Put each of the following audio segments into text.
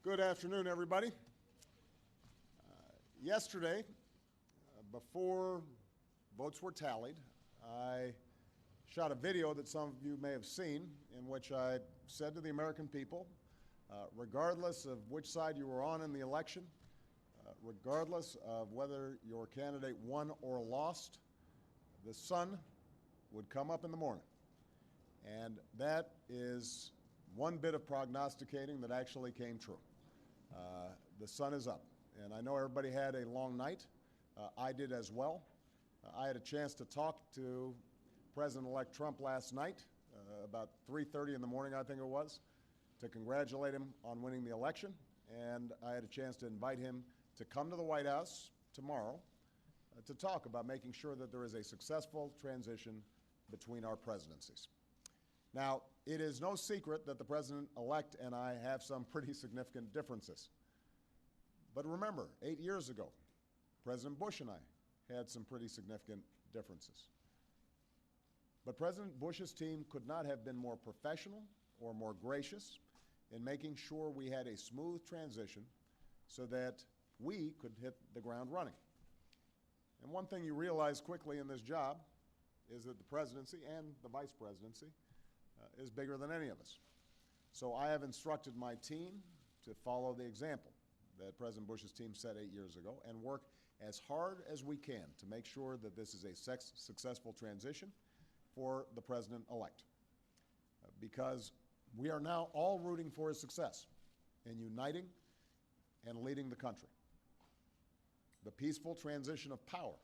Good afternoon, everybody. Yesterday, before votes were tallied, I shot a video that some of you may have seen in which I said to the American people, regardless of which side you were on in the election, regardless of whether your candidate won or lost, the sun would come up in the morning. And that is one bit of prognosticating that actually came true. The sun is up. And I know everybody had a long night. I did as well. I had a chance to talk to President-elect Trump last night, about 3:30 in the morning, I think it was, to congratulate him on winning the election. And I had a chance to invite him to come to the White House tomorrow to talk about making sure that there is a successful transition between our presidencies. Now, it is no secret that the President-elect and I have some pretty significant differences. But remember, 8 years ago, President Bush and I had some pretty significant differences. But President Bush's team could not have been more professional or more gracious in making sure we had a smooth transition so that we could hit the ground running. And one thing you realize quickly in this job is that the presidency and the vice presidency is bigger than any of us. So I have instructed my team to follow the example that President Bush's team set 8 years ago and work as hard as we can to make sure that this is a successful transition for the President-elect. Because we are now all rooting for his success in uniting and leading the country. The peaceful transition of power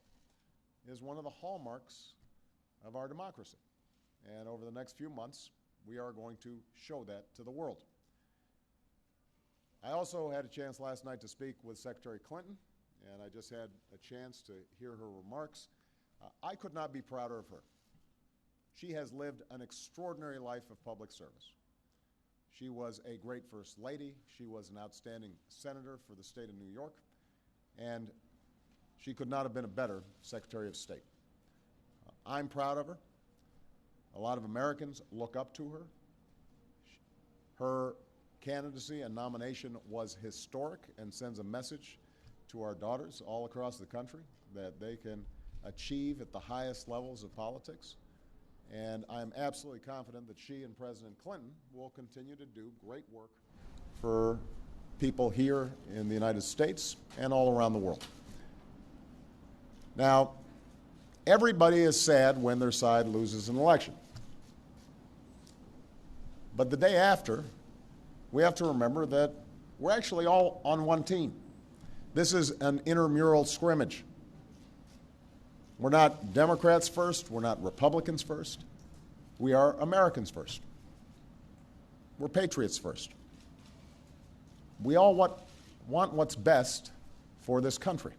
is one of the hallmarks of our democracy. And over the next few months, we are going to show that to the world. I also had a chance last night to speak with Secretary Clinton, and I just had a chance to hear her remarks. I could not be prouder of her. She has lived an extraordinary life of public service. She was a great First Lady. She was an outstanding senator for the state of New York, and she could not have been a better Secretary of State. I'm proud of her. A lot of Americans look up to her. Her candidacy and nomination was historic and sends a message to our daughters all across the country that they can achieve at the highest levels of politics. And I'm absolutely confident that she and President Clinton will continue to do great work for people here in the United States and all around the world. Now, everybody is sad when their side loses an election. But the day after, we have to remember that we're actually all on one team. This is an intramural scrimmage. We're not Democrats first. We're not Republicans first. We are Americans first. We're patriots first. We all want what's best for this country.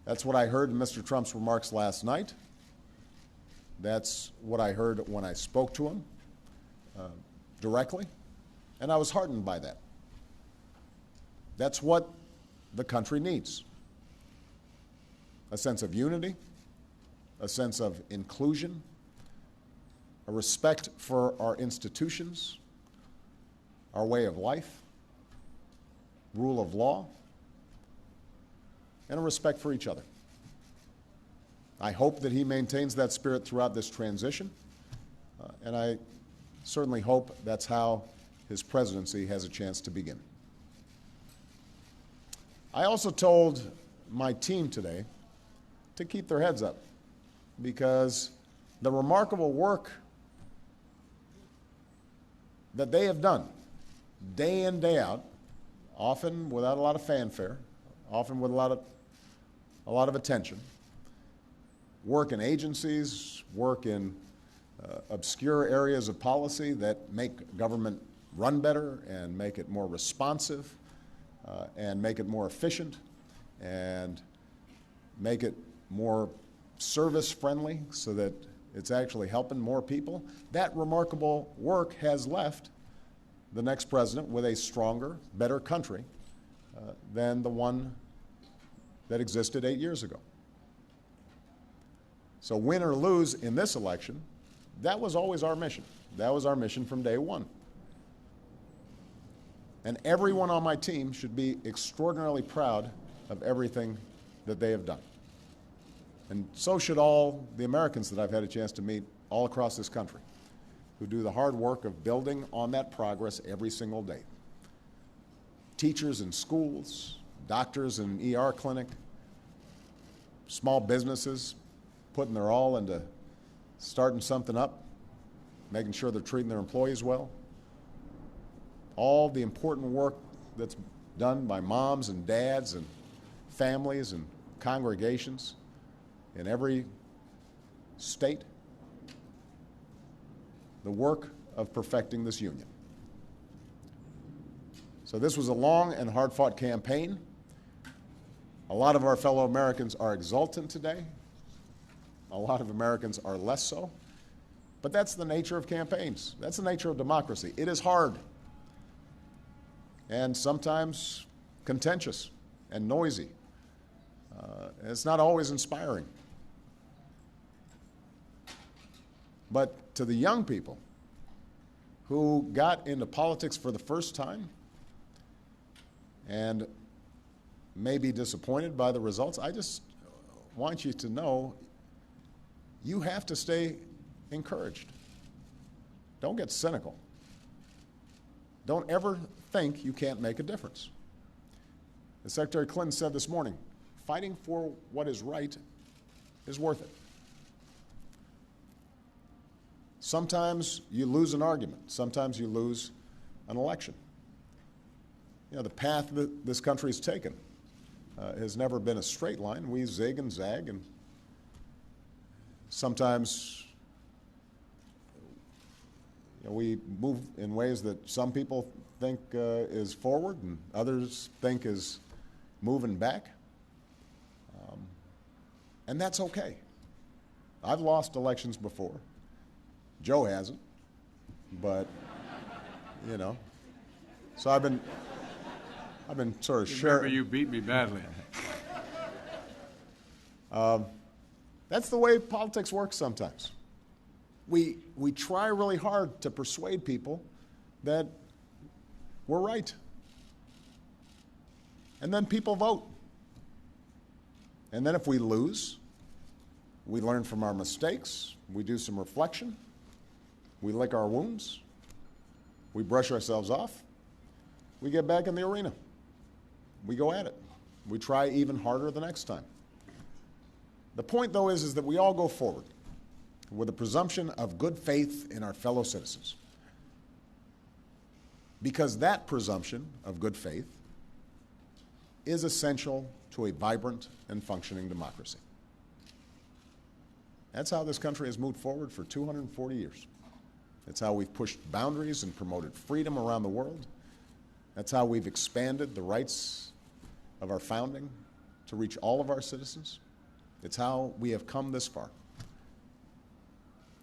That's what I heard in Mr. Trump's remarks last night. That's what I heard when I spoke to him directly, and I was heartened by that. That's what the country needs. A sense of unity, a sense of inclusion, a respect for our institutions, our way of life, rule of law, and a respect for each other. I hope that he maintains that spirit throughout this transition, and I certainly hope that's how his presidency has a chance to begin. I also told my team today to keep their heads up, because the remarkable work that they have done day in, day out, often without a lot of fanfare, often with a lot of attention, work in agencies, work in obscure areas of policy that make government run better and make it more responsive and make it more efficient and make it more service-friendly so that it's actually helping more people. That remarkable work has left the next president with a stronger, better country than the one that existed 8 years ago. So win or lose in this election, that was always our mission. That was our mission from day one. And everyone on my team should be extraordinarily proud of everything that they have done. And so should all the Americans that I've had a chance to meet all across this country, who do the hard work of building on that progress every single day. Teachers in schools, doctors in an ER clinic, small businesses putting their all into starting something up, making sure they're treating their employees well. All the important work that's done by moms and dads and families and congregations in every state. The work of perfecting this union. So this was a long and hard-fought campaign. A lot of our fellow Americans are exultant today. A lot of Americans are less so. But that's the nature of campaigns. That's the nature of democracy. It is hard and sometimes contentious and noisy. It's not always inspiring. But to the young people who got into politics for the first time and may be disappointed by the results, I just want you to know you have to stay encouraged. Don't get cynical. Don't ever think you can't make a difference. As Secretary Clinton said this morning, fighting for what is right is worth it. Sometimes you lose an argument. Sometimes you lose an election. You know, the path that this country has taken has never been a straight line. We zig and zag, and sometimes we move in ways that some people think is forward and others think is moving back. And that's okay. I've lost elections before. Joe hasn't, but, you know. So I've been sort of sharing. Remember, you beat me badly. That's the way politics works sometimes. We try really hard to persuade people that we're right. And then people vote. And then if we lose, we learn from our mistakes, we do some reflection, we lick our wounds, we brush ourselves off, we get back in the arena. We go at it. We try even harder the next time. The point, though, is that we all go forward with a presumption of good faith in our fellow citizens. Because that presumption of good faith is essential to a vibrant and functioning democracy. That's how this country has moved forward for 240 years. That's how we've pushed boundaries and promoted freedom around the world. That's how we've expanded the rights of our founding to reach all of our citizens. It's how we have come this far.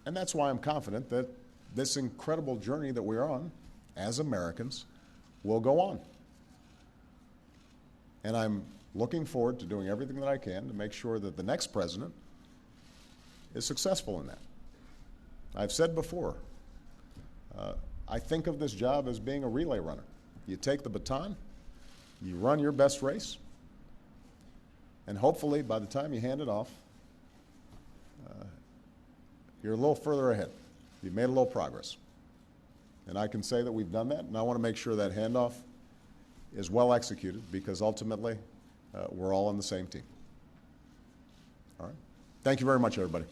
And that's why I'm confident that this incredible journey that we're on as Americans will go on. And I'm looking forward to doing everything that I can to make sure that the next president is successful in that. I've said before, I think of this job as being a relay runner. You take the baton, you run your best race, and hopefully by the time you hand it off, you're a little further ahead. You've made a little progress. And I can say that we've done that, and I want to make sure that handoff is well executed because ultimately we're all on the same team. All right? Thank you very much, everybody.